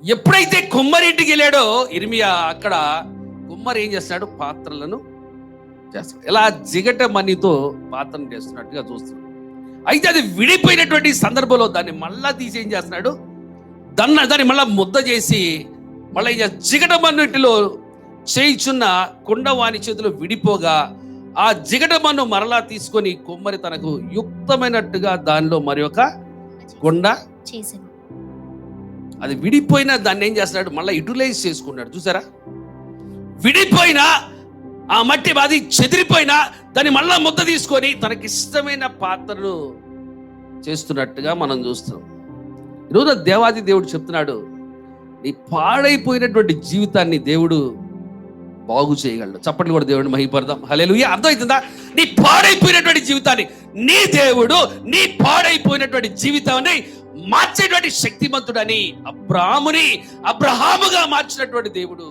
ఎప్పుడైతే కుమ్మరింటికి వెళ్ళాడో ఇర్మియా, అక్కడ కుమ్మరి ఏం చేస్తాడు? పాత్రలను చేస్తాడు. ఇలా జిగట మణితో పాత్రను చేస్తున్నట్టుగా చూస్తున్నాడు. అయితే అది విడిపోయినటువంటి సందర్భంలో దాన్ని మళ్ళా తీసి ఏం చేస్తున్నాడు? దాన్ని మళ్ళా ముద్ద చేసి మళ్ళీ జిగట మన్నిటిలో చేయిచున్న కుండ వాని చేతిలో విడిపోగా ఆ జిగట మన్ను మరలా తీసుకొని కుమ్మరి తనకు యుక్తమైనట్టుగా దానిలో మరి ఒక కుండ చేసాను. అది విడిపోయిన దాన్ని ఏం చేస్తున్నాడు? మళ్ళీ యూటిలైజ్ చేసుకున్నాడు. చూసారా? విడిపోయిన ఆ మట్టి అది చెదిరిపోయినా దాన్ని మళ్ళా ముద్ద తీసుకొని తనకి ఇష్టమైన పాత్రను చేస్తున్నట్టుగా మనం చూస్తున్నాం. ఈరోజు దేవాది దేవుడు చెప్తున్నాడు, నీ పాడైపోయినటువంటి జీవితాన్ని దేవుడు బాగు చేయగలడు. చప్పట్లు కూడా దేవుడిని మహిమపడదాం. హల్లెలూయా. అర్థమవుతుందా? నీ పాడైపోయినటువంటి జీవితాన్ని నీ దేవుడు నీ పాడైపోయినటువంటి జీవితాన్ని మార్చేటువంటి శక్తిమంతుడని అబ్రాహాముగా మార్చినటువంటి దేవుడు.